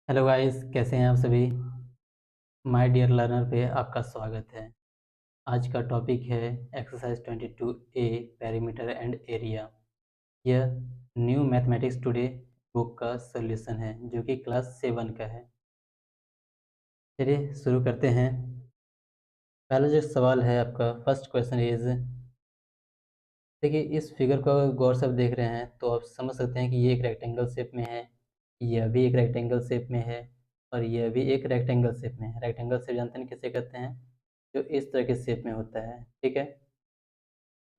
Hello guys, कैसे हैं आप सभी। माय डियर लर्नर पे आपका स्वागत है। आज का टॉपिक है exercise 22A perimeter and area. यह न्यू मैथमेटिक्स टुडे बुक का सॉल्यूशन है जो कि क्लास 7 का है। चलिए शुरू करते हैं। पहला जो सवाल है आपका फर्स्ट क्वेश्चन इज, देखिए इस फिगर को अगर गौर से आप देख रहे हैं तो आप समझ सकते हैं कि ये एक रेक्टेंगल शेप में है, यह भी एक रेक्टेंगल शेप में है और यह भी एक रेक्टेंगल शेप में है। रेक्टेंगल शेप जानते हैं किसे कहते हैं? जो इस तरह के शेप में होता है, ठीक है,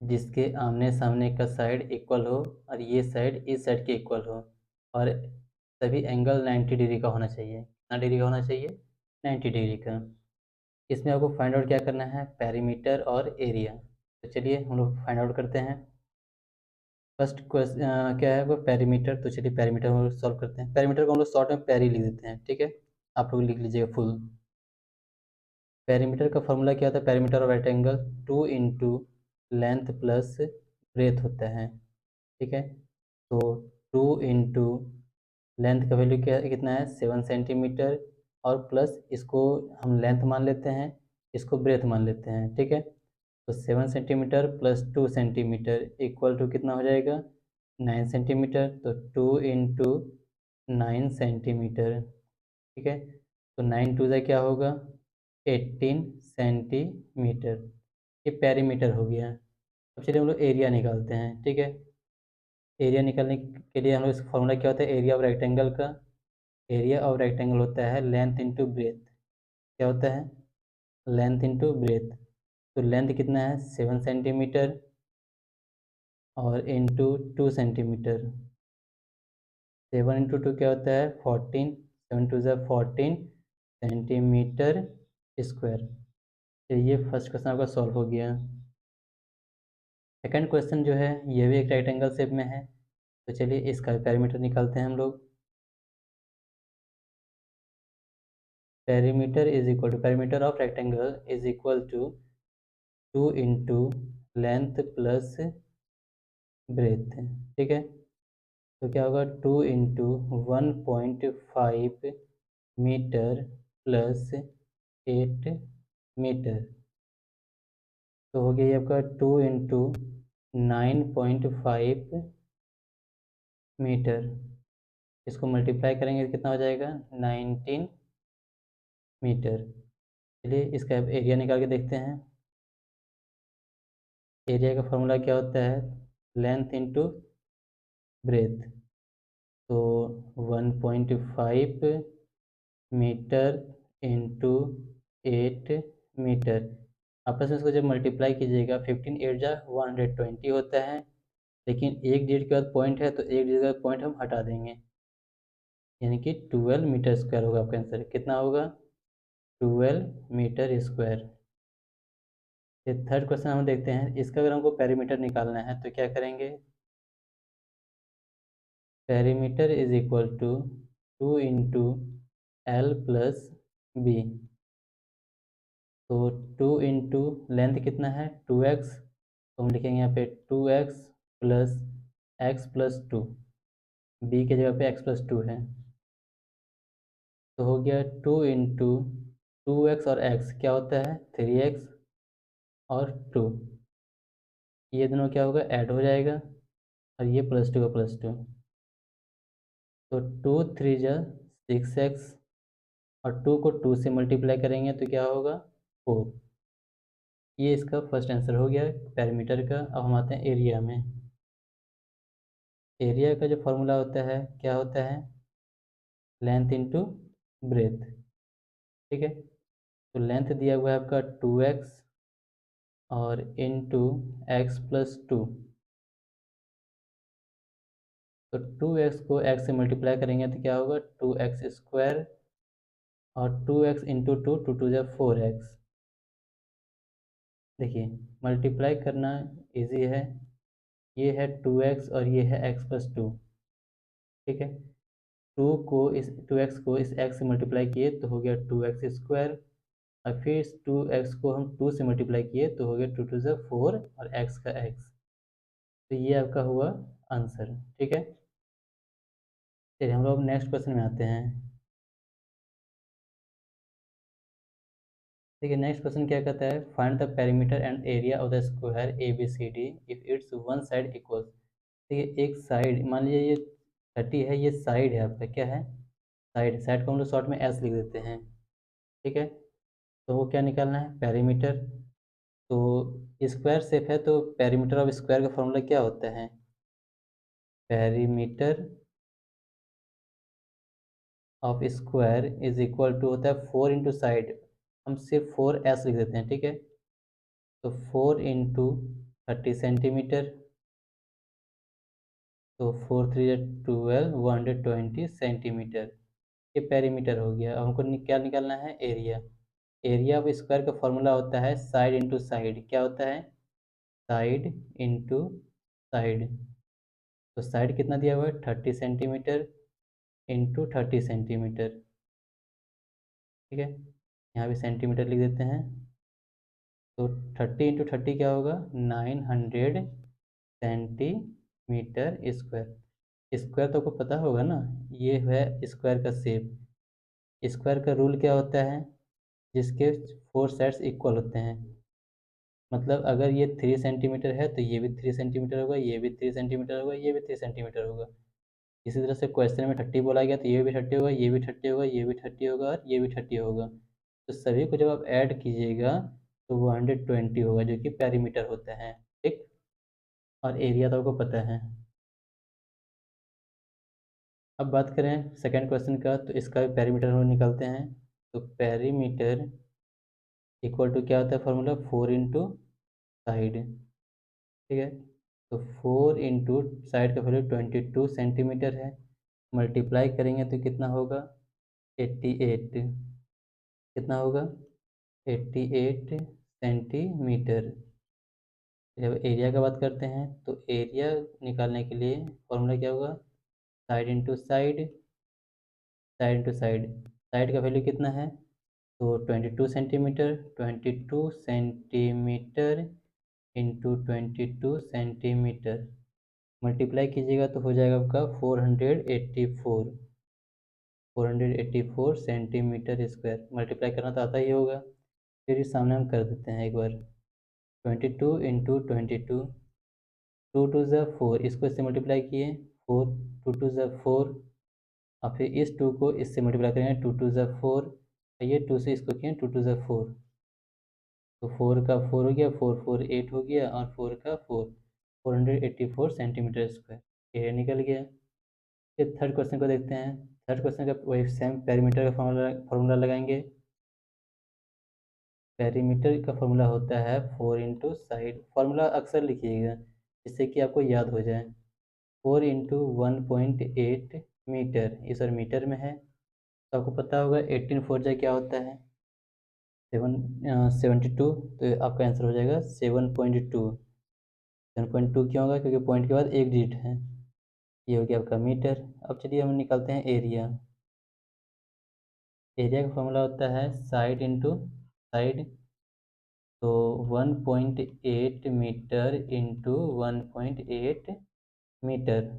जिसके आमने सामने का साइड इक्वल हो और ये साइड इस साइड के इक्वल हो और सभी एंगल 90 डिग्री का होना चाहिए। कितना डिग्री का होना चाहिए? 90 डिग्री का। इसमें आपको फाइंड आउट क्या करना है? पेरीमीटर और एरिया। तो चलिए हम लोग फाइंड आउट करते हैं। फर्स्ट क्वेश्चन क्या है वो? पेरीमीटर। तो चलिए पेरीमीटर हम लोग सॉल्व करते हैं। पेरीमीटर को हम लोग शॉर्ट में पेरी लिख देते हैं, ठीक है। आप लोग लिख लीजिएगा फुल। पेरीमीटर का फॉर्मूला क्या होता है? Perimeter of rectangle 2 into length plus breath होता है, ठीक है। तो 2 इंटू लेंथ का वैल्यू क्या कितना है? 7 सेंटीमीटर और प्लस इसको हम लेंथ मान लेते हैं, इसको ब्रेथ मान लेते हैं, ठीक है। तो 7 centimetre plus 2 centimetre equal to कितना हो जाएगा? 9 सेंटीमीटर। तो 2 इंटू 9 सेंटीमीटर, ठीक है। तो 9 टू क्या होगा? 18 सेंटीमीटर। ये पेरीमीटर हो गया। अब चलिए हम लोग एरिया निकालते हैं, ठीक है। एरिया निकालने के लिए हम लोग इसका फॉर्मूला क्या होता है एरिया ऑफ रेक्टेंगल का? एरिया ऑफ रेक्टेंगल होता है लेंथ इंटू ब्रेथ। क्या होता है? Length into breadth. तो लेंथ कितना है? 7 सेंटीमीटर और इंटू 2 सेंटीमीटर। 7 इंटू 2 क्या होता है? 14। 7 टू 14 सेंटीमीटर स्क्वायर। तो ये फर्स्ट क्वेश्चन आपका सॉल्व हो गया। सेकंड क्वेश्चन जो है ये भी एक रेक्टेंगल शेप में है। तो चलिए इसका पेरीमीटर निकालते हैं हम लोग। Perimeter is equal to, perimeter of rectangle is equal to 2 into length plus breadth, ठीक है। तो क्या होगा? 2 इंटू 1.5 मीटर प्लस 8 मीटर। तो हो गया ये आपका 2 इंटू 9.5 मीटर। इसको मल्टीप्लाई करेंगे तो कितना हो जाएगा? 19 मीटर। चलिए इसका अब एरिया निकाल के देखते हैं। एरिया का फॉर्मूला क्या होता है? Length into breadth. तो 1.5 मीटर इंटू 8 मीटर। आपस में इसको जब मल्टीप्लाई कीजिएगा 15 8 जा 120 होता है। लेकिन एक डिजिट के बाद पॉइंट है तो एक डिजिट के बाद पॉइंट हम हटा देंगे, यानी कि 12 मीटर स्क्वायर होगा आपका आंसर। कितना होगा? 12 मीटर स्क्वायर। ये थर्ड क्वेश्चन हम देखते हैं। इसका अगर हमको पेरीमीटर निकालना है तो क्या करेंगे? Perimeter is equal to 2 into L plus b. तो 2 इंटू लेंथ कितना है? 2x। तो हम लिखेंगे यहाँ पे 2x plus x plus 2। B के जगह पे x+2 है। तो हो गया 2 इंटू 2x और x क्या होता है? 3x और 2। ये दोनों क्या होगा? ऐड हो जाएगा और ये +2 का +2। तो 2 3 जा 6x और 2 को 2 से मल्टीप्लाई करेंगे तो क्या होगा? 4। ये इसका फर्स्ट आंसर हो गया पेरीमीटर का। अब हम आते हैं एरिया में। एरिया का जो फॉर्मूला होता है क्या होता है? लेंथ इंटू ब्रेथ, ठीक है। तो लेंथ दिया हुआ है आपका 2x और इंटू x+2। तो 2x को x से मल्टीप्लाई करेंगे तो क्या होगा? 2x² और 2x इंटू 2 2 जा 4x। देखिए मल्टीप्लाई करना इजी है। ये है 2x और ये है x+2, ठीक है। 2x को इस x से मल्टीप्लाई किए तो हो गया 2x² और फिर इस 2x को हम 2 से मल्टीप्लाई किए तो हो गया 2 2 जा 4 और x का x। तो ये आपका हुआ आंसर, ठीक है। चलिए हम लोग नेक्स्ट क्वेश्चन में आते हैं। ठीक है, नेक्स्ट क्वेश्चन क्या कहता है, find the perimeter and area of the square A B C D if it's one side equals. ठीक है, एक साइड मान लीजिए ये 30 है, ये साइड है आपका, क्या है, साइड। साइड को हम लोग शॉर्ट में एस लिख देते हैं। ठीक है, तो वो क्या निकालना है, पेरीमीटर। तो स्क्वायर शेप है तो पेरीमीटर ऑफ स्क्वायर का फॉर्मूला क्या होता है, perimeter of square is equal to होता है 4 इंटू साइड, हम सिर्फ 4s लिख देते हैं। ठीक है, तो 4 इंटू 30 सेंटीमीटर, तो 4 3 12, 120 सेंटीमीटर, ये पेरीमीटर हो गया। अब हमको क्या निकालना है, एरिया। एरिया ऑफ स्क्वायर का फॉर्मूला होता है साइड इंटू साइड, क्या होता है, साइड इंटू साइड। तो साइड कितना दिया हुआ है, 30 सेंटीमीटर इंटू 30 सेंटीमीटर। ठीक है, यहाँ भी सेंटीमीटर लिख देते हैं। तो 30 इंटू 30 क्या होगा, 900 सेंटीमीटर स्क्वायर। स्क्वायर तो आपको पता होगा ना, ये है स्क्वायर का शेप। स्क्वायर का रूल क्या होता है, जिसके 4 साइड्स इक्वल होते हैं। मतलब अगर ये 3 सेंटीमीटर है तो ये भी 3 सेंटीमीटर होगा, ये भी 3 सेंटीमीटर होगा, ये भी 3 सेंटीमीटर होगा। इसी तरह से क्वेश्चन में 30 बोला गया तो ये भी 30 होगा, ये भी 30 होगा, ये भी 30 होगा और ये भी 30 होगा। तो सभी को जब आप ऐड कीजिएगा तो वो 120 होगा, जो कि पेरीमीटर होता है। ठीक, और एरिया तो आपको पता है। अब बात करें सेकंड क्वेश्चन का, तो इसका भी पेरीमीटर हम निकालते हैं। तो पेरीमीटर इक्वल टू क्या होता है फॉर्मूला, 4 इंटू साइड। ठीक है, तो 4 इंटू साइड का वैल्यू 22 सेंटीमीटर है, मल्टीप्लाई करेंगे तो कितना होगा, 88। कितना होगा, 88 सेंटीमीटर। जब एरिया का बात करते हैं तो एरिया निकालने के लिए फॉर्मूला क्या होगा, side into side, side into side. Side का वैल्यू कितना है, तो 22 centimetre, 22 centimetre into 22 centimetre, multiply कीजिएगा तो हो जाएगा आपका 484 सेंटीमीटर स्क्वायर। मल्टीप्लाई करना तो आता ही होगा, फिर इस सामने हम कर देते हैं एक बार। 22 इंटू 22, 2 टू ज़ा 4, इसको इससे मल्टीप्लाई किए, 4, 2 टू ज़ा 4, और फिर इस 2 को इससे मल्टीप्लाई करेंगे, 2 टू ज़ा 4, ये 2 से इसको किए 2 टू ज़ा 4, तो 4 का 4 हो गया, 4 4 8 हो गया, और 4 का 4, 484 सेंटीमीटर स्क्वायर एरिया निकल गया। फिर थर्ड क्वेश्चन को देखते हैं। थर्ड क्वेश्चन का वही सेम पेरीमीटर का फॉर्मूला लगाएंगे। पेरीमीटर का फॉर्मूला होता है 4 इंटू साइड, फॉर्मूला अक्सर लिखिएगा जिससे कि आपको याद हो जाए। 4 इंटू 1.8 मीटर, ये सर मीटर में है, तो आपको पता होगा 18 4 जा क्या होता है, 72, तो आपका आंसर हो जाएगा 7.2। 7.2 क्यों होगा, क्योंकि पॉइंट के बाद एक डिजिट है। ये हो गया आपका मीटर। अब चलिए हम निकालते हैं एरिया। एरिया का फॉर्मूला होता है साइड इंटू साइड, तो 1.8 मीटर इंटू 1.8 मीटर,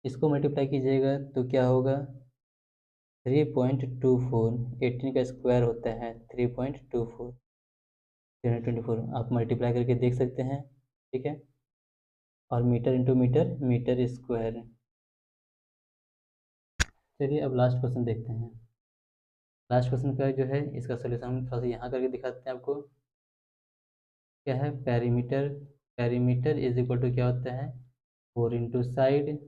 इसको मल्टीप्लाई कीजिएगा तो क्या होगा, 3.24। 18 का स्क्वायर होता है 3.24, 324 आप मल्टीप्लाई करके देख सकते हैं। ठीक है, और metre into metre, metre square. चलिए अब लास्ट क्वेश्चन देखते हैं। लास्ट क्वेश्चन का जो है इसका सोल्यूशन हम थोड़ा सा यहाँ करके दिखाते हैं आपको। क्या है, perimeter, perimeter is equal to क्या होता है, 4 इंटू साइड,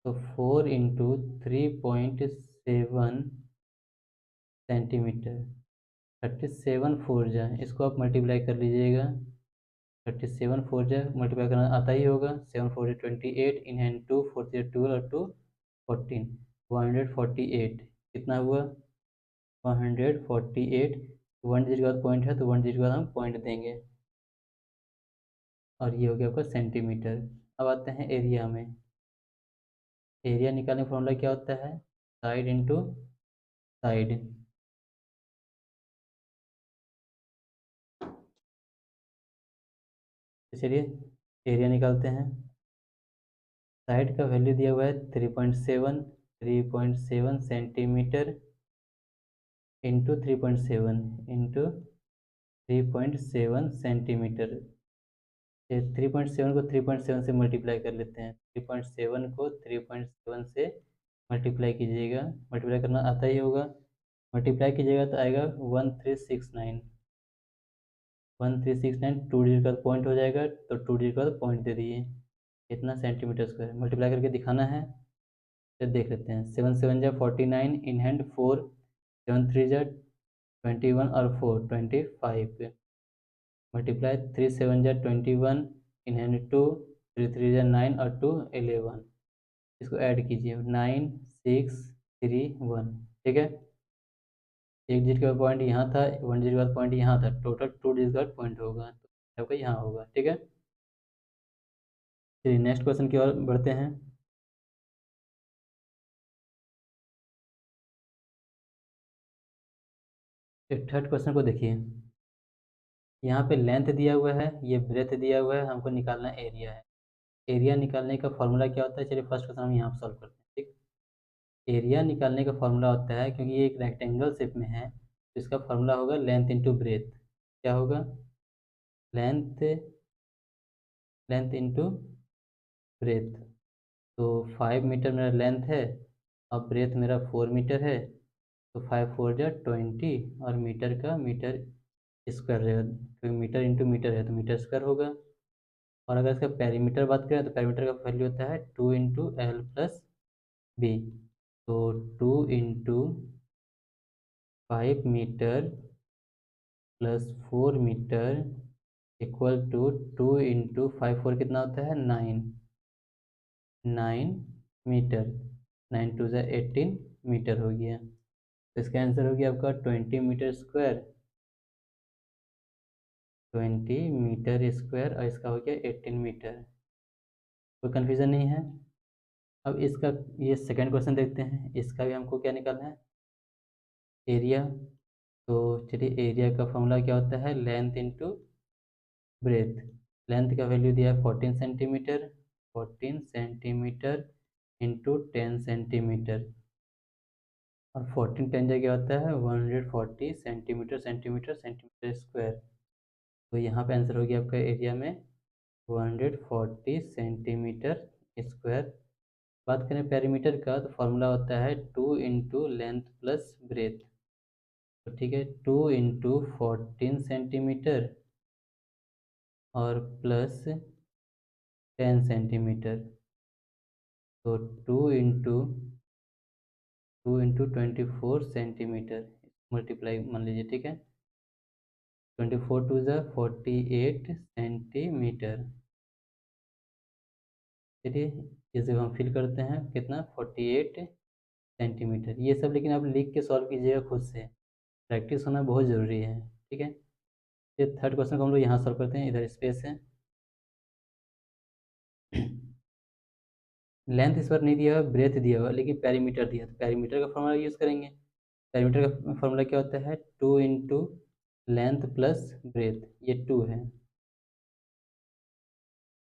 तो 4 इंटू 3.7 सेंटीमीटर, 37 4 जा, इसको आप मल्टीप्लाई कर लीजिएगा। 37 4 जा मल्टीप्लाई करना आता ही होगा, 7 4 28, इन हैंड 2 4 12 और 2 14, 148। कितना हुआ, 148। 1 डिजिट के बाद पॉइंट है तो 1 डिजिट के बाद हम पॉइंट देंगे, और ये हो गया आपका सेंटीमीटर। अब आते हैं एरिया में। एरिया निकालने का फॉर्मूला क्या होता है, साइड इंटू साइड। चलिए एरिया निकालते हैं। साइड का वैल्यू दिया हुआ है 3.7 सेंटीमीटर, इंटू 3.7 इंटू 3.7 सेंटीमीटर। 3.7 को 3.7 से मल्टीप्लाई कर लेते हैं। 3.7 को 3.7 से मल्टीप्लाई कीजिएगा, मल्टीप्लाई करना आता ही होगा। मल्टीप्लाई कीजिएगा तो आएगा 1369। 1369 टू डिजिट का पॉइंट हो जाएगा, तो टू डिजिट का पॉइंट दे दिए। कितना सेंटीमीटर स्क्वायर मल्टीप्लाई करके दिखाना है, तो देख लेते हैं। 7 7 जा 49, इन हैंड 4, 7 3 जा 21 और 4 25। मल्टीप्लाई 3 7 जा 21, इन हैंड 2, 3 3 जा 9 और 2 11। इसको ऐड कीजिए 9 6 3 1। ठीक है, एक डिजिट का पॉइंट यहाँ था, 1 डिजिट का पॉइंट यहाँ था, टोटल 2 डिजिट का पॉइंट होगा, तो आपका यहाँ होगा। ठीक है, चलिए नेक्स्ट क्वेश्चन की ओर बढ़ते हैं। थर्ड क्वेश्चन को देखिए। यहाँ पे लेंथ दिया हुआ है, ये ब्रेथ दिया हुआ है, हमको निकालना एरिया है। एरिया निकालने का फॉर्मूला क्या होता है, चलिए फर्स्ट क्वेश्चन हम यहाँ सॉल्व करते हैं। ठीक, एरिया निकालने का फॉर्मूला होता है, क्योंकि ये एक रेक्टेंगल शेप में है, तो इसका फॉर्मूला होगा लेंथ इंटू ब्रेथ। क्या होगा, लेंथ लेंथ इंटू ब्रेथ। तो 5 मीटर मेरा लेंथ है और ब्रेथ मेरा 4 मीटर है, तो 5 4 जा 20, और मीटर का मीटर स्क्वायर रहेगा, क्योंकि मीटर इंटू मीटर है तो मीटर स्क्वायर होगा। और अगर इसका पेरीमीटर बात करें तो पेरीमीटर का वैल्यू होता है 2 इंटू एल प्लस बी। तो 2 into 5 metre plus 4 metre equal to 2 into 5 4 कितना होता है 9 मीटर। 9 2 ज़ा 18 मीटर हो गया। तो इसका आंसर हो गया आपका 20 मीटर स्क्वायर। 20 मीटर स्क्वायर, और इसका हो गया 18 मीटर। कोई कन्फ्यूज़न नहीं है। अब इसका ये सेकंड क्वेश्चन देखते हैं, इसका भी हमको क्या निकालना है, एरिया। तो चलिए, एरिया का फॉर्मूला क्या होता है, लेंथ इंटू ब्रेथ। लेंथ का वैल्यू दिया है 14 सेंटीमीटर, 14 सेंटीमीटर इंटू 10 सेंटीमीटर, और 14 10 जगह क्या होता है 140 सेंटीमीटर, सेंटीमीटर सेंटीमीटर स्क्वायर। तो यहाँ पे आंसर हो गया आपका एरिया में 140 सेंटीमीटर स्क्वायर। बात करें पेरीमीटर का, तो फॉर्मूला होता है 2 इंटू लेंथ प्लस ब्रेथ। तो ठीक है, 2 इंटू 14 सेंटीमीटर और प्लस 10 सेंटीमीटर, तो 2 इंटू 24 सेंटीमीटर मल्टीप्लाई मान लीजिए। ठीक है, 24 टू ज़ा 48 सेंटीमीटर। चलिए, इस जगह हम फिल करते हैं, कितना 48 सेंटीमीटर। ये सब लेकिन आप लिख के सॉल्व कीजिएगा खुद से, प्रैक्टिस होना बहुत ज़रूरी है। ठीक है, ये थर्ड क्वेश्चन को हम लोग यहाँ सॉल्व करते हैं, इधर स्पेस है। लेंथ इस बार नहीं दिया हुआ, ब्रेथ दिया हुआ, लेकिन पेरीमीटर दिया, तो पेरीमीटर का फॉर्मूला यूज़ करेंगे। पेरीमीटर का फॉर्मूला क्या होता है, 2 इंटू लेंथ प्लस ब्रेथ, ये 2 है,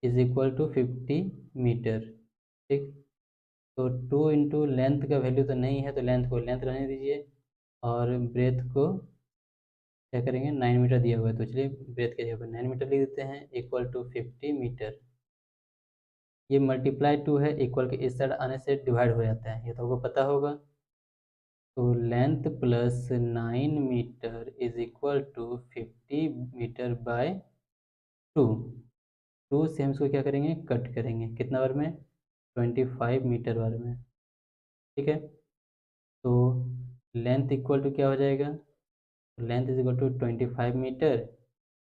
इज इक्वल टू 50 मीटर। ठीक, तो 2 इंटू लेंथ का वैल्यू तो नहीं है, तो लेंथ को लेंथ रहने दीजिए, और ब्रेथ को क्या करेंगे, 9 मीटर दिया हुआ है, तो चलिए ब्रेथ के जगह पर 9 मीटर लिख देते हैं, इक्वल टू 50 मीटर। ये मल्टीप्लाई 2 है, इक्वल के इस साइड आने से डिवाइड हो जाता है, ये तो आपको पता होगा। तो length plus 9 metre is equal to 50 metre by 2। 2 से हम इसको क्या करेंगे, कट करेंगे, कितना बार में 25 मीटर बार में। ठीक है, तो लेंथ इक्वल टू क्या हो जाएगा, length is equal to 25 metre,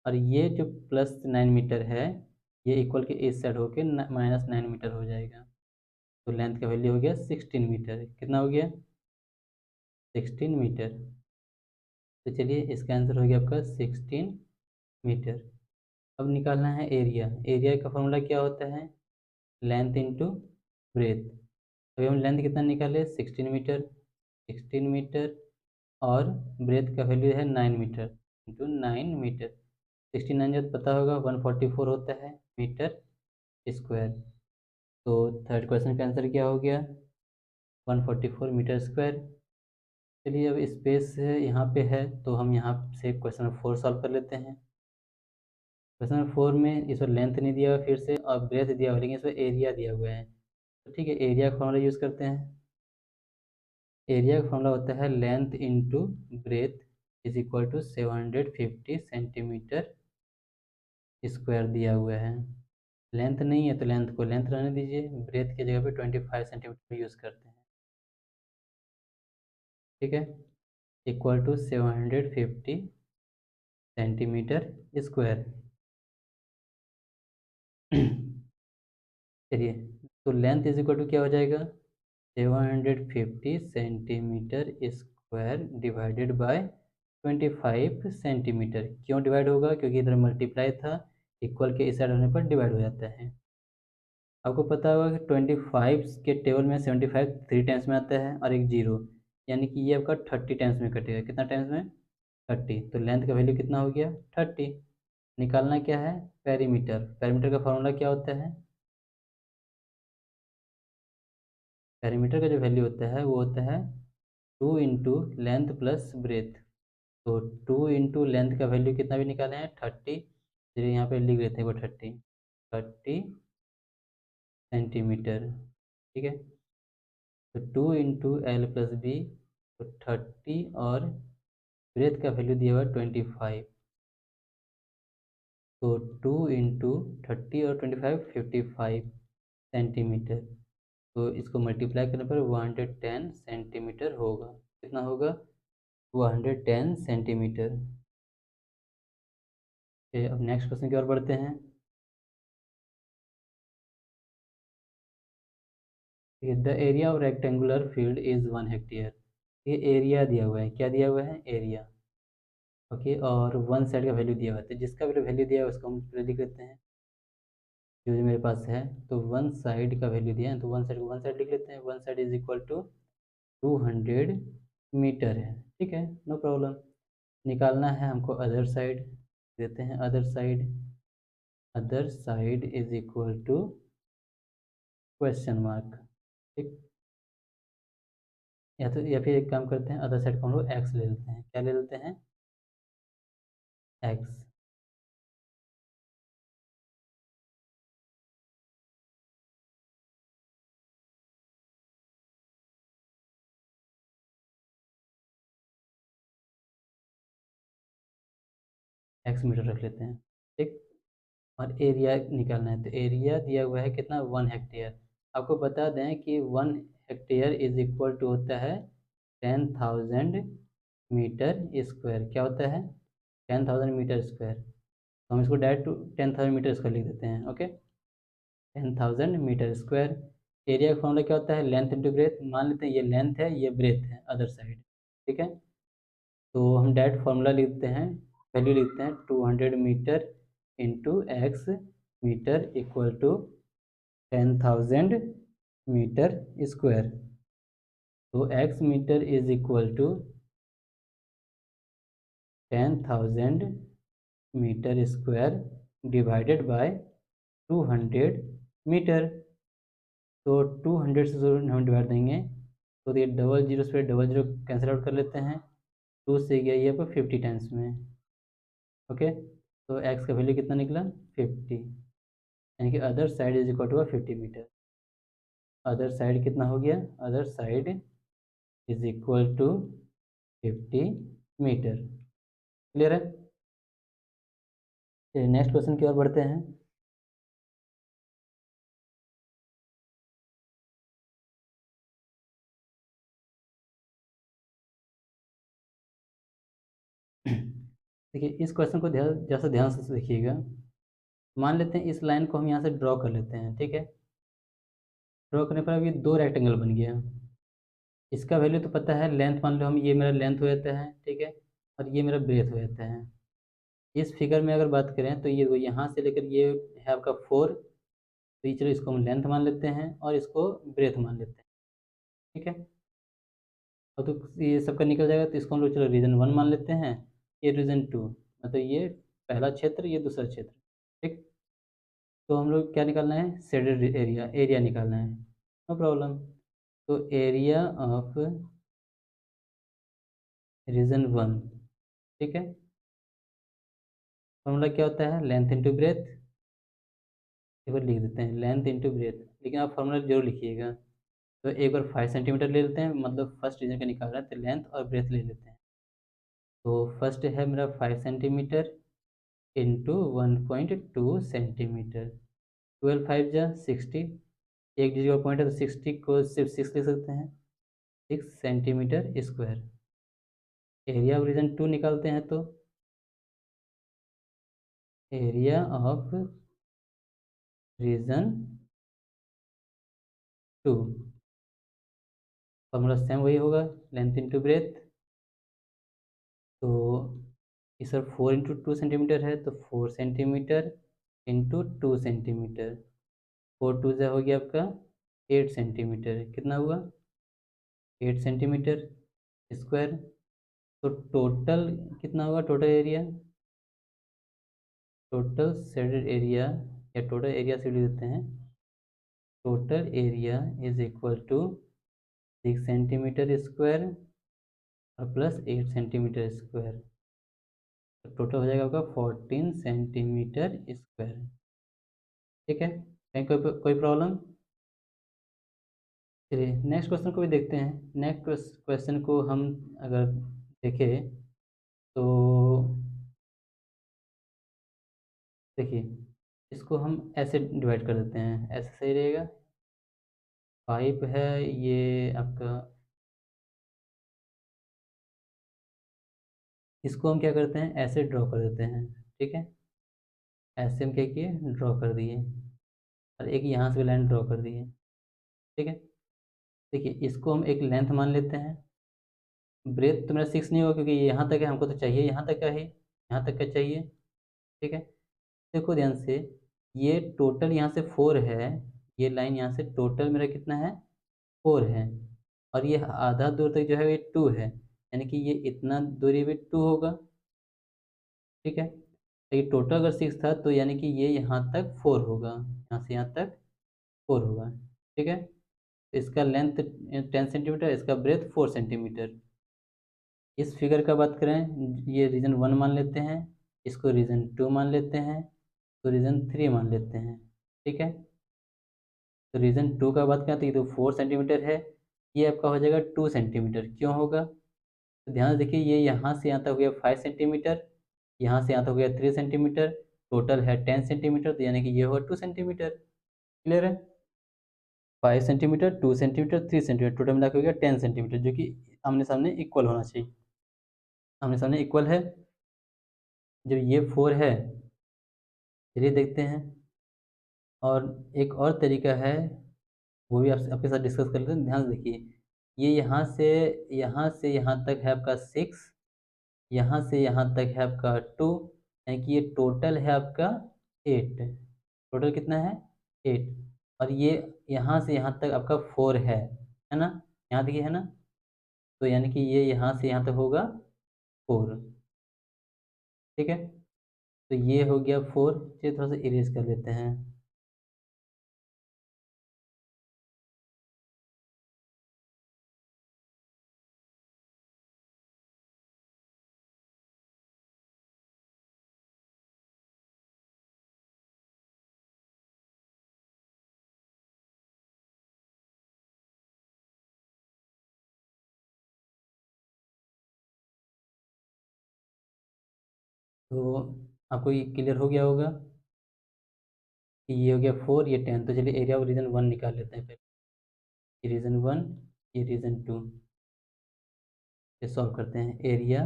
और ये जो प्लस 9 मीटर है, ये इक्वल के इस साइड होके माइनस 9 मीटर हो जाएगा। तो लेंथ का वैल्यू हो गया 16 मीटर। कितना हो गया 16 मीटर। तो चलिए, इसका आंसर हो गया आपका 16 मीटर। अब निकालना है एरिया। एरिया का फॉर्मूला क्या होता है, लेंथ इंटू ब्रेथ। अभी हम लेंथ कितना निकाले 16 मीटर, 16 मीटर, और ब्रेथ का वैल्यू है 9 मीटर, इंटू 9 मीटर। 69 जो पता होगा 144 होता है मीटर स्क्वायर। तो थर्ड क्वेश्चन का आंसर क्या हो गया 144 मीटर स्क्वायर। चलिए अब स्पेस यहाँ पे है तो हम यहाँ से क्वेश्चन 4 सॉल्व कर लेते हैं। क्वेश्चन 4 में इस पर लेंथ नहीं दिया हुआ फिर से और ब्रेथ दिया हुआ, लेकिन इस पर एरिया दिया हुआ है। तो ठीक है, एरिया का फॉर्मूला यूज़ करते हैं। एरिया का फॉर्मूला होता है length into breadth is equal to 750 centimetre square दिया हुआ है। लेंथ नहीं है तो लेंथ को लेंथ रहने दीजिए, ब्रेथ की जगह पे 25 सेंटीमीटर यूज़ करते हैं। ठीक है, इक्वल टू 750 सेंटीमीटर स्क्वायर। चलिए, तो लेंथ इज इक्वल टू क्या हो जाएगा, 750 centimetre square divided bye 25 centimetre. क्यों डिवाइड होगा, क्योंकि इधर मल्टीप्लाई था, इक्वल के इस साइड होने पर डिवाइड हो जाता है। आपको पता होगा कि 25 के टेबल में 75 3 टाइम्स में आता है और एक जीरो, यानी कि ये आपका 30 टाइम्स में कटेगा। कितना टाइम्स में, 30। तो लेंथ का वैल्यू कितना हो गया, 30। निकालना क्या है, पेरीमीटर। पेरीमीटर का फॉर्मूला क्या होता है, पेरीमीटर का जो वैल्यू होता है वो होता है 2 इंटू लेंथ प्लस ब्रेथ। तो 2 इंटू लेंथ का वैल्यू कितना भी निकाले हैं, 30। फिर यहाँ पे लिख लेते हैं वो 30 सेंटीमीटर। ठीक है, तो 2 इंटू एल प्लस बी, तो 30 और ब्रेथ का वैल्यू दिया हुआ 25। तो 2 इंटू 30 और 25 55 सेंटीमीटर। तो इसको मल्टीप्लाई करने पर 110 सेंटीमीटर होगा। कितना होगा, 110 सेंटीमीटर। अब नेक्स्ट क्वेश्चन की ओर बढ़ते हैं। The area of rectangular field is 1 hectare. ये एरिया दिया हुआ है, क्या दिया हुआ है, एरिया। ओके, और वन साइड का वैल्यू दिया हुआ है, तो जिसका भी वैल्यू दिया हुआ है उसको हम पहले लिख लेते हैं। जो जो मेरे पास है, तो वन साइड का वैल्यू दिया है तो वन साइड को वन साइड लिख लेते हैं। One side is equal to 200 metre है। ठीक है, नो प्रॉब्लम। निकालना है हमको अदर साइड, देते हैं other side. Other side is equal to question mark. ठीक, या तो या फिर एक काम करते हैं, अदर साइड को हम लोग एक्स ले लेते हैं। क्या ले लेते हैं, एक्स। एक्स मीटर रख लेते हैं। ठीक, और एरिया निकालना है, तो एरिया दिया हुआ है कितना, 1 हेक्टेयर। आपको बता दें कि 1 हेक्टेयर इज इक्वल टू होता है 10,000 मीटर स्क्वायर। क्या होता है, 10,000 मीटर स्क्वायर। तो हम इसको डायरेक्ट 10,000 मीटर स्क्वायर लिख देते हैं। Okay, 10,000 metre square. एरिया का फॉर्मूला क्या होता है, लेंथ इंटू ब्रेथ। मान लेते हैं ये लेंथ है, ये ब्रेथ है अदर साइड। ठीक है, तो हम डायरेक्ट फार्मूला लिखते हैं, वैल्यू लिखते हैं 200 metre into X metre equal to 10,000 metre square. तो X metre is equal to 10,000 metre square divided by 200 metre. तो 200 से हम डिवाइड देंगे तो ये डबल जीरो से डबल जीरो कैंसिल आउट कर लेते हैं। 2 से गया ये पर 50 टाइम्स में। ओके, तो एक्स का वैल्यू कितना निकला, 50। यानी कि other side is equal to 50 metre. Other side कितना हो गया, other side is equal to 50 metre. Clear है, नेक्स्ट क्वेश्चन की ओर बढ़ते हैं। देखिए इस क्वेश्चन को ध्यान, जैसा ध्यान से देखिएगा। मान लेते हैं इस लाइन को हम यहाँ से ड्रॉ कर लेते हैं। ठीक है, ड्रॉ करने पर अब ये दो रेक्टेंगल बन गया। इसका वैल्यू तो पता है, लेंथ मान लो हम, ये मेरा लेंथ हो जाता है। ठीक है, और ये मेरा ब्रेथ हो जाता है। इस फिगर में अगर बात करें तो ये यहाँ से लेकर ये है आपका 4। तो ये चलो इसको हम लेंथ मान लेते हैं और इसको ब्रेथ मान लेते हैं। ठीक है, और तो ये सबका निकल जाएगा तो इसको हम लोग चलो रीजन 1 मान लेते हैं, ये रीजन 2, मतलब ये पहला क्षेत्र, ये दूसरा क्षेत्र। ठीक, तो हम लोग क्या निकालना है, शेडेड एरिया, एरिया निकालना है। No problem. तो एरिया ऑफ रीजन 1, ठीक है। फॉर्मूला क्या होता है, लेंथ इंटू ब्रेथ। एक बार लिख देते हैं, लेंथ इंटू ब्रेथ, लेकिन आप फॉर्मूला जरूर लिखिएगा। तो एक बार 5 सेंटीमीटर ले लेते हैं, मतलब फर्स्ट रीजन का निकाल रहा है, तो लेंथ और ब्रेथ ले लेते हैं। तो फर्स्ट है मेरा 5 सेंटीमीटर इंटू 1.2 सेंटीमीटर। 12×5 = 60, एक डिजिट का पॉइंट है तो 60 को सिर्फ 6 लिख सकते हैं, 6 centimetre square. Area of region 2 निकालते हैं, तो area of region 2 formula same वही होगा, लेंथ इंटू ब्रेथ। तो इस सर 4×2 सेंटीमीटर है, तो 4 सेंटीमीटर इंटू 2 सेंटीमीटर। 4×2 से हो गया आपका 8 सेंटीमीटर। कितना हुआ, 8 सेंटीमीटर स्क्वायर। तो टोटल कितना होगा, total area, total shaded area, या टोटल एरिया से लिख देते हैं, total area is equal to 6 centimetre square और प्लस 8 सेंटीमीटर स्क्वायर। तो टोटल हो जाएगा आपका 14 सेंटीमीटर स्क्वायर। ठीक है, कहीं कोई प्रॉब्लम। चलिए नेक्स्ट क्वेश्चन को भी देखते हैं। नेक्स्ट क्वेश्चन को हम अगर देखें तो देखिए, इसको हम ऐसे डिवाइड कर देते हैं, ऐसे सही रहेगा। पाइप है ये आपका, इसको हम क्या करते हैं, ऐसे ड्रॉ कर देते हैं, ठीक है। ऐसे हम क्या किए, ड्रॉ कर दिए, और एक यहाँ से लाइन ड्रॉ कर दिए, ठीक है। देखिए इसको हम एक लेंथ मान लेते हैं। ब्रेथ तो मेरा 6 नहीं होगा, क्योंकि ये यहाँ तक है, हमको तो चाहिए यहाँ तक का है, यहाँ तक का चाहिए, ठीक है। देखो ध्यान से, ये टोटल यहाँ से 4 है, ये लाइन यहाँ से टोटल मेरा कितना है, 4 है, और ये आधा दूर तक जो है ये 2 है, यानी कि ये इतना दूरी भी 2 होगा, ठीक है। तो ये टोटल अगर 6 था, तो यानी कि ये यहाँ तक 4 होगा, यहाँ से यहाँ तक 4 होगा, ठीक है। तो इसका लेंथ 10 सेंटीमीटर, इसका ब्रेथ 4 सेंटीमीटर। इस फिगर का बात करें, ये रीजन 1 मान लेते हैं, इसको रीजन 2 मान लेते हैं, तो रीजन 3 मान लेते हैं, ठीक है। तो रीजन 2 का बात करें तो ये तो 4 सेंटीमीटर है, ये आपका हो जाएगा 2 सेंटीमीटर। क्यों होगा, तो ध्यान से देखिए, ये यहाँ से यहाँ तक हो गया 5 सेंटीमीटर, यहाँ से यहाँ तक हो गया 3 सेंटीमीटर, टोटल है 10 सेंटीमीटर, तो यानी कि ये होगा 2 सेंटीमीटर। क्लियर है, 5 सेंटीमीटर, 2 सेंटीमीटर, 3 सेंटीमीटर, टोटल मिला के हो गया 10 सेंटीमीटर, जो कि आमने सामने इक्वल होना चाहिए, आमने सामने इक्वल है। जब ये 4 है, चलिए देखते हैं। और एक और तरीका है, वो भी आप आपके साथ डिस्कस कर लेते हैं। ध्यान से देखिए, ये यहाँ से यहाँ तक है आपका 6, यहाँ से यहाँ तक है आपका 2, यानी कि ये टोटल है आपका 8। टोटल कितना है, 8। और ये यहाँ से यहाँ तक आपका 4 है ना, यहाँ देखिए है ना, तो यानी कि ये यहाँ से यहाँ तक होगा 4, ठीक है। तो ये हो गया 4, चलिए थोड़ा सा इरेज कर लेते हैं। तो आपको ये क्लियर हो गया होगा कि ये हो गया 4, ये 10। तो चलिए एरिया ऑफ रीजन 1 निकाल लेते हैं पहले। ये रीजन 1, ये रीजन 2, ये सॉल्व करते हैं। एरिया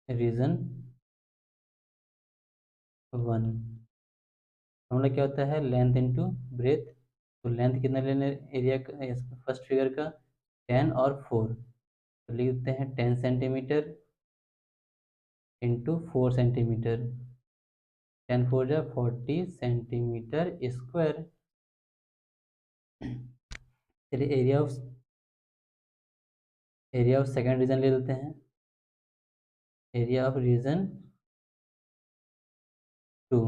रीजन 1, फॉर्मूला क्या होता है, लेंथ इंटू ब्रेथ। तो लेंथ कितना लेना है एरिया का, फर्स्ट फिगर का, 10 और 4, तो लिख देते हैं 10 centimetre into 4 centimetre. 10×4 = 40 centimetre square. चलिए एरिया ऑफ सेकेंड रीजन ले लेते हैं। Area of region 2,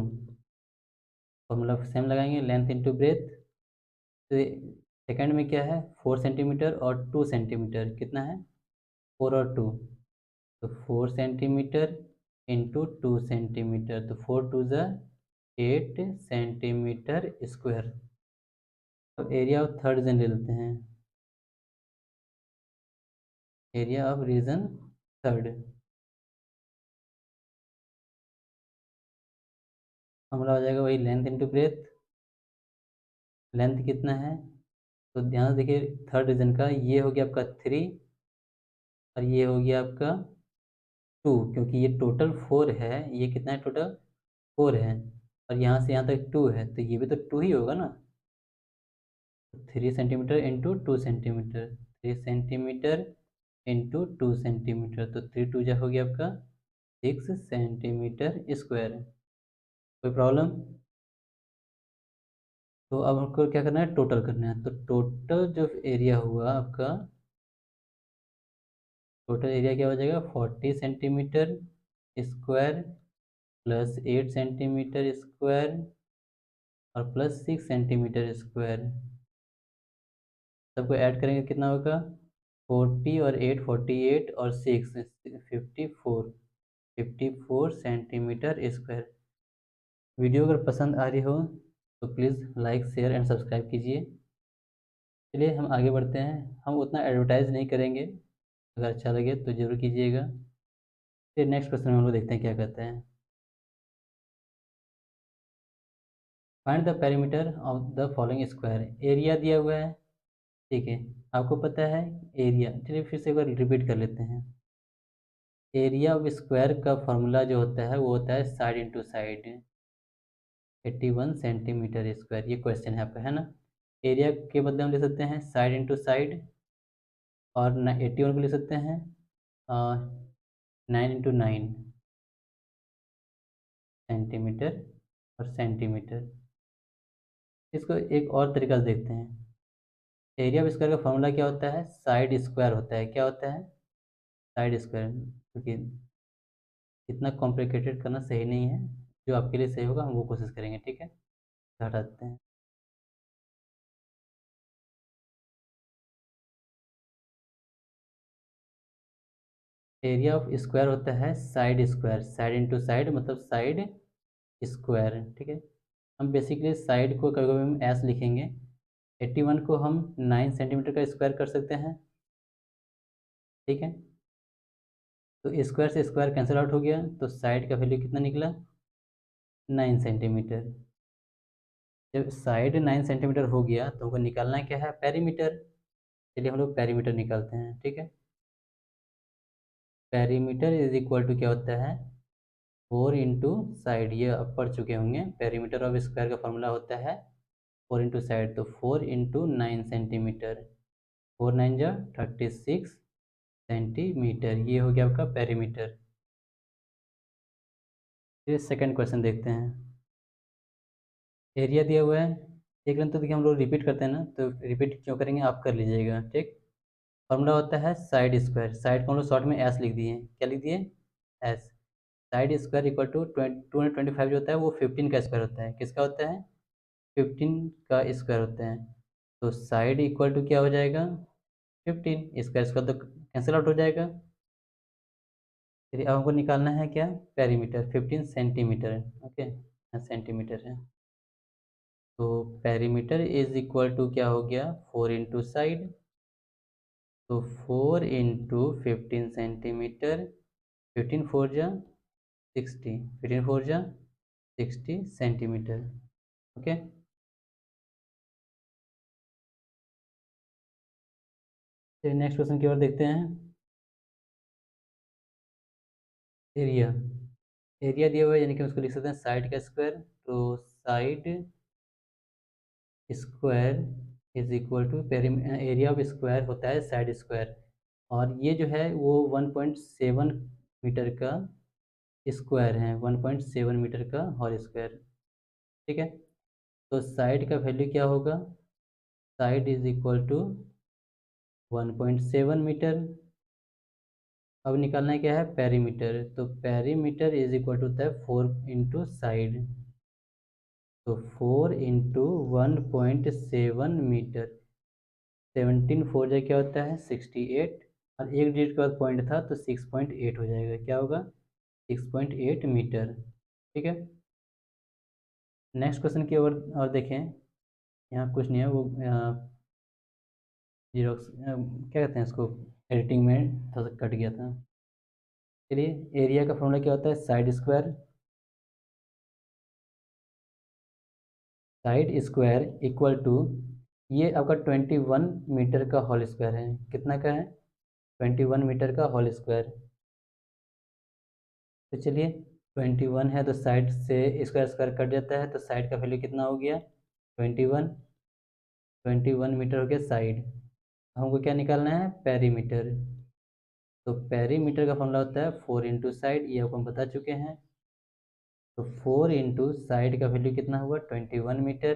formula same लगाएंगे, लेंथ इंटू ब्रेथ। तो सेकेंड में क्या है, 4 सेंटीमीटर और 2 सेंटीमीटर, कितना है, 4 और 2, तो 4 सेंटीमीटर इंटू 2 सेंटीमीटर, तो 4 टू ज़ा 8 सेंटीमीटर स्क्वायर। अब एरिया ऑफ थर्ड रीजन ले लेते हैं, एरिया ऑफ रीजन थर्ड। हमारा हो जाएगा वही लेंथ इंटू ब्रेथ। लेंथ कितना है, तो ध्यान से देखिए, थर्ड रीजन का ये हो गया आपका 3 और ये हो गया आपका 2, क्योंकि ये टोटल 4 है, ये कितना है टोटल 4 है, और यहाँ से यहाँ तक 2 है, तो ये भी तो 2 ही होगा ना। 3 centimetre into 2 centimetre, 3 centimetre into 2 centimetre, तो 3 टू जा हो गया आपका 6 सेंटीमीटर स्क्वायर। कोई प्रॉब्लम? तो अब हमको क्या करना है, टोटल करना है। तो टोटल जो एरिया हुआ आपका, टोटल एरिया क्या हो जाएगा, 40 centimetre square plus 8 centimetre square और प्लस 6 सेंटीमीटर स्क्वायर। सबको ऐड करेंगे कितना होगा, 40 और 8 48 और 6 54 सेंटीमीटर स्क्वायर। वीडियो अगर पसंद आ रही हो तो please like share and subscribe कीजिए। चलिए हम आगे बढ़ते हैं। हम उतना एडवर्टाइज नहीं करेंगे, अगर अच्छा लगे तो ज़रूर कीजिएगा। फिर नेक्स्ट क्वेश्चन हम लोग देखते हैं क्या कहते हैं। Find the perimeter of the following square. Area दिया हुआ है, ठीक है, आपको पता है एरिया। चलिए फिर से एक बार रिपीट कर लेते हैं। एरिया ऑफ स्क्वायर का फॉर्मूला जो होता है वो होता है side into side, 81 centimetre square. ये क्वेश्चन है आपका, है ना। एरिया के बदले हम ले सकते हैं साइड इंटू साइड, और 81 को ले सकते हैं 9 इंटू 9 सेंटीमीटर और सेंटीमीटर। इसको एक और तरीका से देखते हैं। एरिया ऑफ स्क्वायर का फॉर्मूला क्या होता है, साइड स्क्वायर होता है। क्या होता है, साइड स्क्वायर। क्योंकि इतना कॉम्प्लिकेटेड करना सही नहीं है, जो आपके लिए सही होगा हम वो कोशिश करेंगे, ठीक है। हटाते हैं। एरिया ऑफ स्क्वायर होता है side square, side into side मतलब साइड स्क्वायर, ठीक है। हम बेसिकली साइड को कभी कभी हम एस लिखेंगे। 81 को हम 9 सेंटीमीटर का स्क्वायर कर सकते हैं, ठीक है। तो स्क्वायर से स्क्वायर कैंसिल आउट हो गया, तो साइड का वैल्यू कितना निकला, 9 सेंटीमीटर। जब साइड 9 सेंटीमीटर हो गया तो हमको निकालना क्या है, पेरीमीटर। चलिए हम लोग पेरीमीटर निकालते हैं, ठीक है। पेरीमीटर इज इक्वल टू क्या होता है, 4 इंटू साइड। ये आप पढ़ चुके होंगे, पेरीमीटर ऑफ स्क्वायर का फॉर्मूला होता है 4 इंटू साइड, तो 4 इंटू 9 सेंटीमीटर, 4 9 जा 36 सेंटीमीटर। ये हो गया आपका पेरीमीटर। फिर सेकंड क्वेश्चन देखते हैं। एरिया दिया हुआ है, एक लाइन तो देखिए हम लोग रिपीट करते हैं ना, तो रिपीट क्यों करेंगे, आप कर लीजिएगा, ठीक। फॉर्मूला होता है साइड स्क्वायर, साइड को हम लोग शॉर्ट में एस लिख दिए। क्या लिख दिए, S. Side square equal to 225 जो होता है वो 15 का स्क्वायर होता है। किसका होता है, 15 का स्क्वायर होता है। तो साइड इक्वल टू क्या हो जाएगा, 15, इसका स्क्वायर तो कैंसिल आउट हो जाएगा। फिर अब हमको निकालना है क्या, पेरीमीटर, 15 सेंटीमीटर, ओके, सेंटीमीटर है। तो पेरीमीटर इज इक्वल टू क्या हो गया, 4 इंटू साइड, तो 4 इंटू 15 सेंटीमीटर, 15 4 जा 60, 15 4 जा 60 सेंटीमीटर, ओके। फिर नेक्स्ट क्वेश्चन की ओर देखते हैं। एरिया, एरिया दिया हुआ है, यानी कि उसको लिख सकते हैं साइड का स्क्वायर। तो side square is equal to area of square होता है साइड स्क्वायर, और ये जो है वो 1.7 मीटर का स्क्वायर है, 1.7 मीटर का होल स्क्वायर, ठीक है। तो साइड का वैल्यू क्या होगा, side is equal to 1.7 metre. अब निकालना क्या है, पेरीमीटर। तो पेरीमीटर इज इक्वल टू होता है 4 इंटू साइड, तो 4 इंटू 1.7 मीटर, 17 4 जा क्या होता है 68, और एक डिजिट के बाद पॉइंट था तो 6.8 हो जाएगा। क्या होगा? 6.8 मीटर। ठीक है, नेक्स्ट क्वेश्चन की ओर और देखें। यहाँ कुछ नहीं है, वो जीरोक्स क्या कहते हैं इसको, एडिटिंग में थोड़ा सा कट गया था। चलिए, एरिया का फॉर्मूला क्या होता है? Side square. Side square equal to, ये आपका 21 मीटर का होल स्क्वायर है। कितना का है? 21 मीटर का होल स्क्वायर। तो चलिए, 21 है तो साइड से स्क्वायर स्क्वायर कट जाता है, तो साइड का वैल्यू कितना हो गया? 21। 21 मीटर हो गया साइड। हमको क्या निकालना है? पेरीमीटर। तो पेरीमीटर का फॉर्मूला होता है 4 इंटू साइड, ये आपको हम बता चुके हैं। तो 4 इंटू साइड का वैल्यू कितना हुआ? 21 मीटर।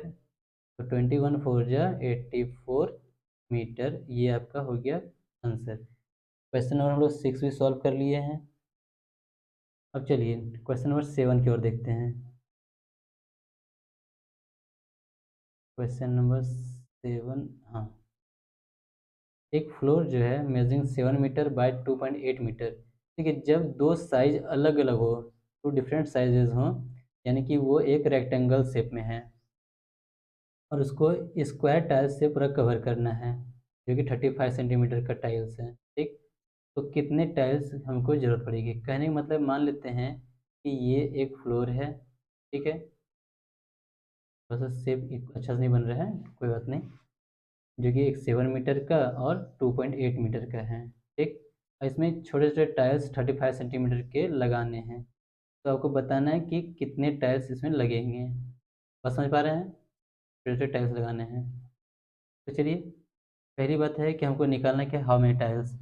तो 21 4 जा 84 मीटर, ये आपका हो गया आंसर। क्वेश्चन नंबर हम लोग 6 भी सॉल्व कर लिए हैं। अब चलिए क्वेश्चन नंबर 7 की ओर देखते हैं। क्वेश्चन नंबर 7, हाँ। एक फ्लोर जो है मेजरिंग 7 मीटर बाय 2.8 मीटर। ठीक है, जब दो साइज अलग अलग हो, टू डिफरेंट साइजेज हों, यानी कि वो एक रेक्टेंगल शेप में है और उसको स्क्वायर टाइल्स से पूरा कवर करना है, जो कि 35 सेंटीमीटर का टाइल्स है। ठीक, तो कितने टाइल्स हमको ज़रूरत पड़ेगी? कहने का मतलब, मान लेते हैं कि ये एक फ्लोर है। ठीक है, थोड़ा सा शेप अच्छा से नहीं बन रहा है, कोई बात नहीं। जो कि एक 7 मीटर का और 2.8 मीटर का है। ठीक, और इसमें छोटे छोटे टाइल्स 35 सेंटीमीटर के लगाने हैं। तो आपको बताना है कि कितने टाइल्स इसमें लगेंगे। बस समझ पा रहे हैं? छोटे छोटे टाइल्स लगाने हैं। तो चलिए, पहली बात है कि हमको निकालना है कि हाउ मेनी टाइल्स।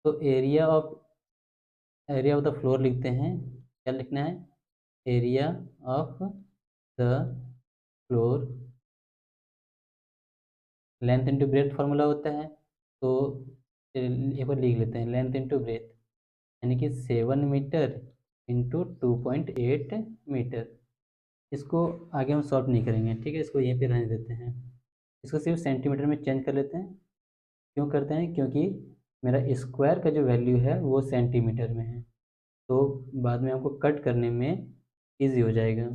तो एरिया ऑफ द फ्लोर लिखते हैं। क्या लिखना है? Area of the floor, length into breath formula होता है। तो एक बार लिख लेते हैं, लेंथ इंटू ब्रेथ, यानी कि 7 मीटर इंटू 2.8 मीटर। इसको आगे हम सॉल्व नहीं करेंगे, ठीक है, इसको यहीं पे रहने देते हैं। इसको सिर्फ सेंटीमीटर में चेंज कर लेते हैं। क्यों करते हैं? क्योंकि मेरा स्क्वायर का जो वैल्यू है वो सेंटीमीटर में है, तो बाद में हमको कट करने में ईजी हो जाएगा।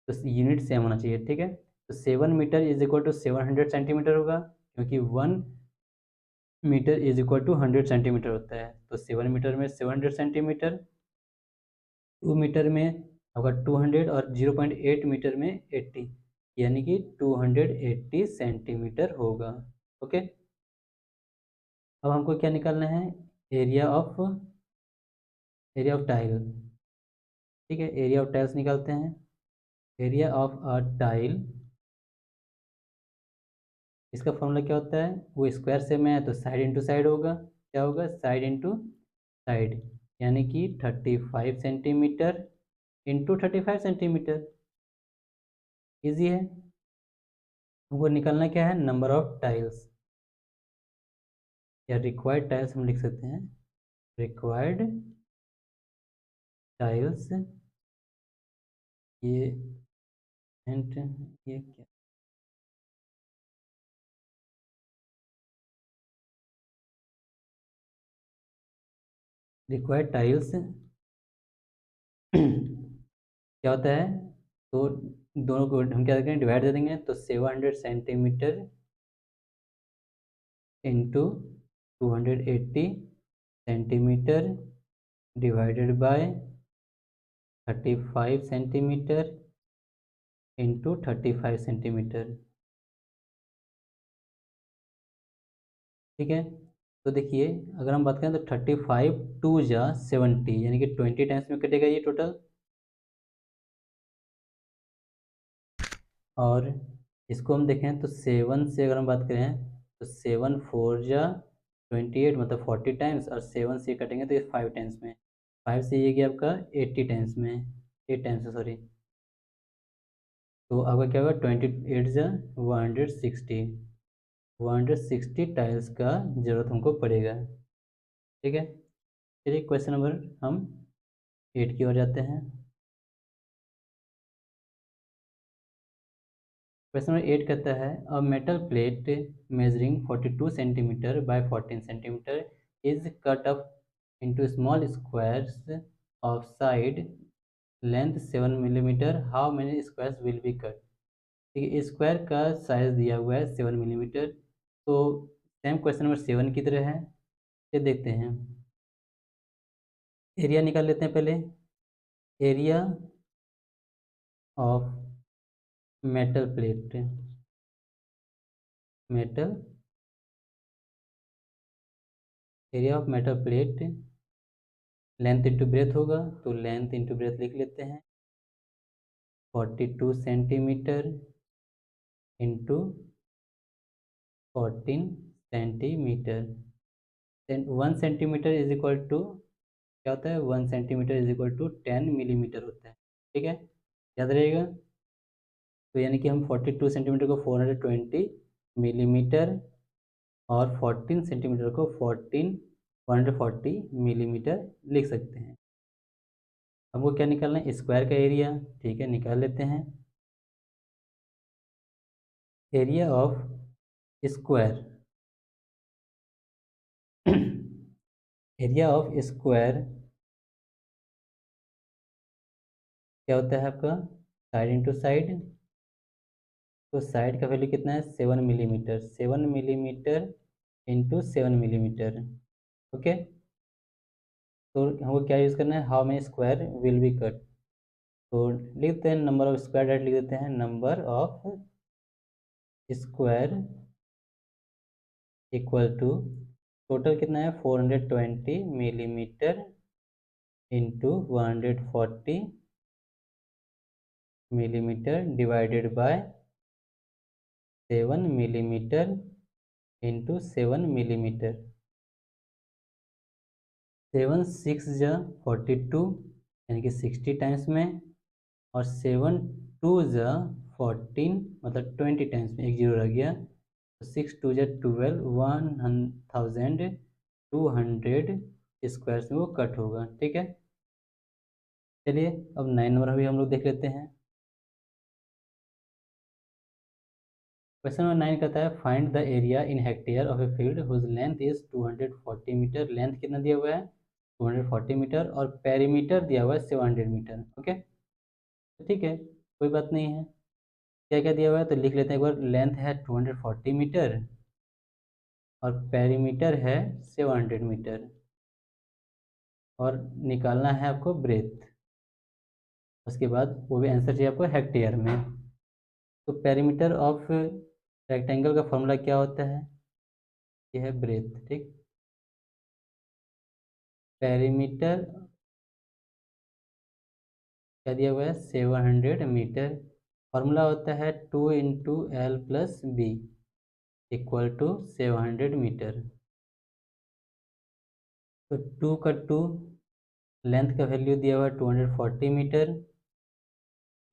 तो यूनिट सेम होना चाहिए। ठीक है, तो 7 metre is equal to 700 centimetre होगा, क्योंकि 1 metre is equal to 100 centimetre होता है। तो 7 मीटर में 700 सेंटीमीटर, 2 मीटर में आपका 200 और 0.8 मीटर में 80, यानी कि 280 सेंटीमीटर होगा। ओके, अब हमको क्या निकालना है? Area of tile. ठीक है, एरिया ऑफ टाइल्स निकालते हैं। एरिया ऑफ अ टाइल, इसका फॉर्मूला क्या होता है? वो स्क्वायर से में है तो साइड इंटू साइड होगा। क्या होगा? साइड इंटू साइड, यानी कि 35 सेंटीमीटर इंटू 35 सेंटीमीटर। ईजी है। हमको निकालना क्या है? नंबर ऑफ टाइल्स, या रिक्वायर्ड टाइल्स हम लिख सकते हैं। रिक्वायर्ड टाइल्स, ये हिंट, ये क्या, रिक्वायर्ड टाइल्स क्या होता है? तो दोनों को हम क्या करेंगे? डिवाइड दे देंगे, तो 700 centimetre into 280 centimetre divided bye 35 centimetre into 35 centimetre. ठीक है, तो देखिए, अगर हम बात करें तो 35 टू जा 70, यानी कि 20 टाइम्स में कटेगा ये टोटल। और इसको हम देखें तो 7 से अगर हम बात करें तो 7 4 जा 28, मतलब 40 टाइम्स, और 7 से कटेंगे तो ये 5 टाइम्स में। 5 से ये गया आपका 80 टाइम्स में, 8 टाइम्स से, सॉरी। तो आपका क्या होगा? 28 जा 160, 160 टाइल्स का ज़रूरत हमको पड़ेगा। ठीक है, चलिए क्वेश्चन नंबर हम 8 की ओर जाते हैं। क्वेश्चन नंबर 8 कहता है, a metal plate measuring 42 centimetre bye 14 centimetre is cut up into small squares of side length 7 mm, how many squares will be cut? ठीक है, स्क्वायर का साइज दिया हुआ है 7 mm। तो सेम क्वेश्चन नंबर 7 की तरह है, ये देखते हैं। एरिया निकाल लेते हैं पहले। Area of metal plate, metal area of metal plate length into breadth होगा, तो लेंथ इंटू ब्रेथ लिख लेते हैं। 42 centimetre into 14 centimetre. 1 centimetre is equal to क्या होता है? 1 सेंटीमीटर इज इक्वल टू 10 मिलीमीटर होता है। ठीक है, याद रहेगा। तो यानी कि हम 42 सेंटीमीटर को 420 मिलीमीटर और 14 सेंटीमीटर को 140 मिलीमीटर लिख सकते हैं। हमको क्या निकालना है? स्क्वायर का एरिया। ठीक है, निकाल लेते हैं। Area of square area of square क्या होता है आपका? Side into side. तो साइड का वैल्यू कितना है? 7 millimetre. 7 millimetre into 7 millimetre. Okay, तो हमको क्या यूज़ करना है? How many square will be cut. तो लिख देते हैं नंबर ऑफ स्क्वायर, डायरेक्ट लिख देते हैं number of square equal to total कितना है? 420 millimetre into 140 millimetre divided by 7 millimetre into 7 millimetre. 7 6 जा 42 यानी कि 60 टाइम्स में, और 7 2 जा 14 मतलब 20 टाइम्स में, एक जीरो रह गया। तो 6 2 जा 12, 1200 स्क्वायर्स में वो कट होगा। ठीक है, चलिए अब 9 नंबर भी हम लोग देख लेते हैं। क्वेश्चन नंबर 9 कहता है find the area in hectare of a field whose length is 240 metre. Length कितना दिया हुआ है? 240 मीटर, और पेरीमीटर दिया हुआ है 700 मीटर। ओके, तो ठीक है, कोई बात नहीं है। क्या क्या दिया हुआ है तो लिख लेते हैं एक बार। लेंथ है 240 मीटर और पेरीमीटर है 700 मीटर, और निकालना है आपको ब्रेथ। उसके बाद वो भी आंसर चाहिए आपको हेक्टेयर में। तो पेरीमीटर ऑफ रेक्टेंगल का फॉर्मूला क्या होता है? ये है ब्रेथ। ठीक, पेरीमीटर क्या दिया हुआ है? 700 मीटर। फॉर्मूला होता है 2 into L plus B equal to 700 metre. तो 2 का 2, लेंथ का वैल्यू दिया हुआ है 240 मीटर,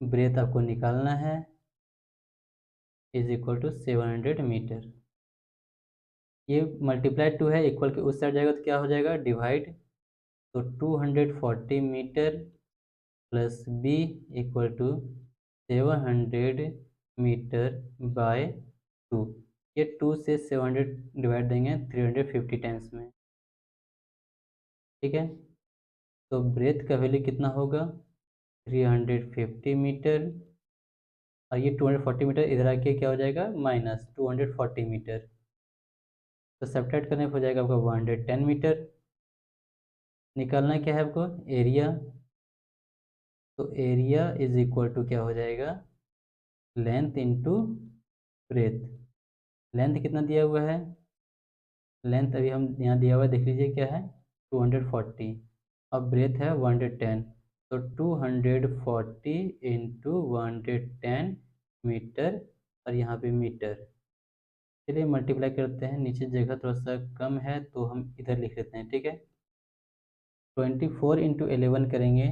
ब्रेथ आपको निकालना है, इज इक्वल टू 700 मीटर। ये मल्टीप्लाई 2 है, इक्वल के उस साइड जाएगा तो क्या हो जाएगा? डिवाइड। तो 240 metre plus B equal to 700 metre by 2। ये 2 से 700 डिवाइड देंगे 350 टाइम्स में। ठीक है, तो ब्रेथ का वैल्यू कितना होगा? 350 मीटर, और ये 240 मीटर इधर आके क्या हो जाएगा? Minus 240 metre. तो सब्ट्रैक्ट करने पर हो जाएगा आपका 110 मीटर। निकालना क्या है आपको? एरिया। तो एरिया इज इक्वल टू क्या हो जाएगा? Length into breadth. लेंथ कितना दिया हुआ है? लेंथ अभी हम यहाँ दिया हुआ है, देख लीजिए क्या है? 240, अब ब्रेथ है 110। तो 240 इंटू 110 मीटर, और यहाँ पे मीटर। चलिए मल्टीप्लाई करते हैं, नीचे जगह थोड़ा सा कम है तो हम इधर लिख लेते हैं। ठीक है, 24 इंटू 11 करेंगे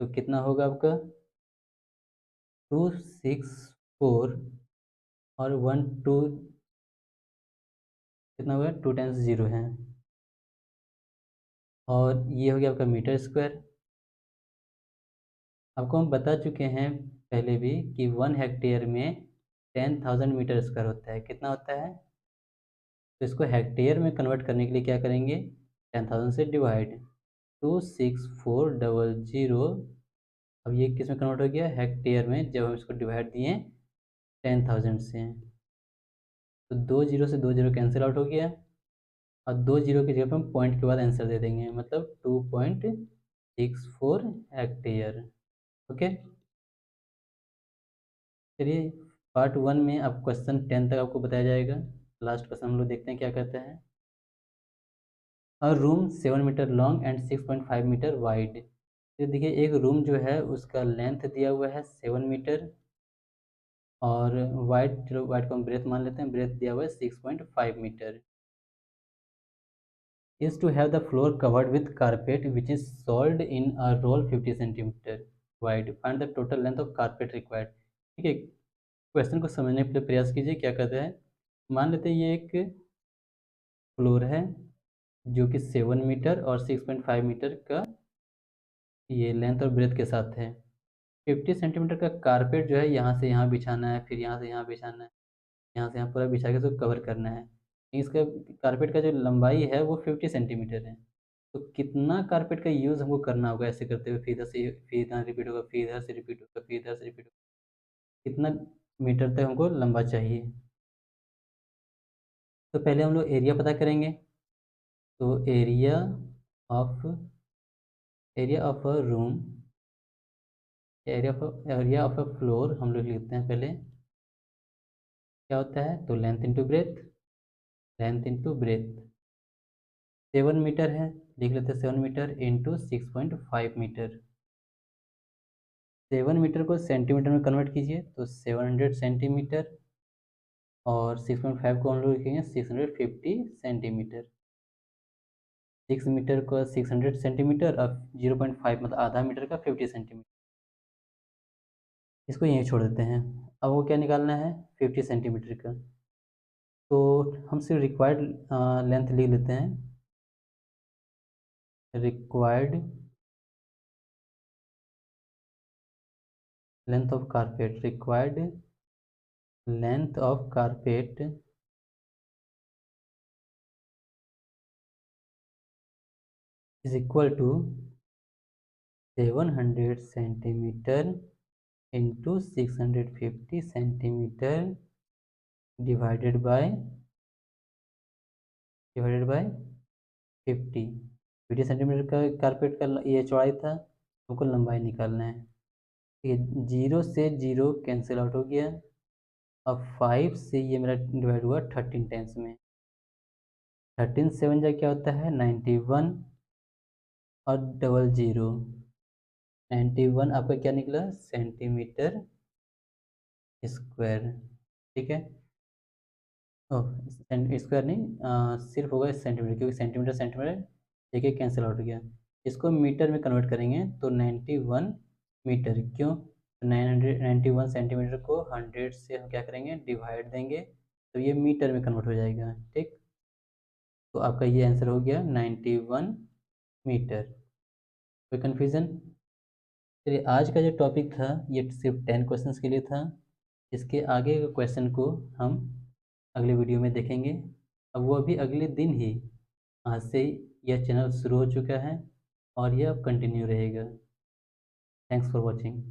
तो कितना होगा आपका? 264, और 1 2 कितना हुआ? 2 टाइम्स 0 है, और ये हो गया आपका मीटर स्क्वायर। आपको हम बता चुके हैं पहले भी कि 1 हेक्टेयर में 10,000 मीटर स्क्वायर होता है। कितना होता है? तो इसको हेक्टेयर में कन्वर्ट करने के लिए क्या करेंगे? 10,000 से डिवाइड 26400। अब ये किस में कन्वर्ट हो गया, हेक्टेयर में, जब हम इसको डिवाइड दिए 10,000 से। तो 2 जीरो से 2 जीरो कैंसिल आउट हो गया, और 2 जीरो की जगह पे हम पॉइंट के बाद आंसर दे देंगे, मतलब 2.64 हेक्टेयर। ओके, चलिए पार्ट 1 में अब क्वेश्चन 10 तक आपको बताया जाएगा। लास्ट क्वेश्चन हम लोग देखते हैं क्या कहते हैं। A room 7 metre long and 6.5 metre wide. तो देखिए एक रूम जो है उसका लेंथ दिया हुआ है 7 मीटर, और वाइड, चलो वाइड को हम ब्रेथ मान लेते हैं, ब्रेथ दिया हुआ है 6.5 metre. is to have the floor covered with carpet which is sold in a roll 50 centimeter wide. Find the total length of carpet required. ठीक है, क्वेश्चन को समझने के लिए प्रयास कीजिए क्या कहते हैं। मान लेते हैं ये एक फ्लोर है जो कि 7 मीटर और 6.5 मीटर का ये लेंथ और ब्रेथ के साथ है। 50 सेंटीमीटर का कारपेट जो है यहाँ से यहाँ बिछाना है, फिर यहाँ से यहाँ बिछाना है, यहाँ से यहाँ पूरा बिछा के इसको कवर करना है। इसका कारपेट का जो लंबाई है वो 50 सेंटीमीटर है। तो कितना कारपेट का यूज़ हमको करना होगा ऐसे करते हुए, फिर इधर से फिर इधर रिपीट होगा, फिर इधर से रिपीट होगा, फिर इधर से रिपीट होगा, कितना मीटर तक हमको लंबा चाहिए। तो पहले हम लोग एरिया पता करेंगे। तो of area of a room, area of a floor हम लोग लिखते हैं पहले। क्या होता है, तो length into breadth, length into breadth. 7 metre है, लिख लेते हैं 7 मीटर इंटू 6.5 मीटर। 7 मीटर को सेंटीमीटर में कन्वर्ट कीजिए तो 700 सेंटीमीटर, और 6.5 को हम लोग लिखेंगे 650 सेंटीमीटर। 6 मीटर को 600 सेंटीमीटर, अब 0.5 मतलब आधा मीटर का 50 सेंटीमीटर। इसको यहीं छोड़ देते हैं। अब वो क्या निकालना है, 50 सेंटीमीटर का। तो हम सिर्फ रिक्वायर्ड लेंथ लिख लेते हैं, required length of carpet, required length of carpet is equal to 700 centimetre into 650 centimetre divided by 50। 50 centimetre का कारपेट का ये चौड़ाई था, हमको लंबाई निकालना है। ठीक है, 0 से 0 कैंसिल आउट हो गया। अब 5 से ये मेरा डिवाइड हुआ 13 टाइम्स में। 13 7 जा क्या होता है 91, और डबल 0, 91 आपका क्या निकला, सेंटीमीटर स्क्वायर। ठीक है, ओह स्क्वायर नहीं, सिर्फ होगा सेंटीमीटर, क्योंकि सेंटीमीटर सेंटीमीटर एक एक कैंसिल आउट हो गया। इसको मीटर में कन्वर्ट करेंगे तो 91 मीटर, क्यों, 991 सेंटीमीटर को 100 से हम क्या करेंगे, डिवाइड देंगे, तो ये मीटर में कन्वर्ट हो जाएगा। ठीक, तो आपका ये आंसर हो गया 91 मीटर। कोई कन्फ्यूज़न। चलिए आज का जो टॉपिक था ये सिर्फ 10 क्वेश्चंस के लिए था। इसके आगे के क्वेश्चन को हम अगले वीडियो में देखेंगे। अब वो अभी अगले दिन ही, आज से यह चैनल शुरू हो चुका है और यह अब कंटिन्यू रहेगा। Thanks for watching.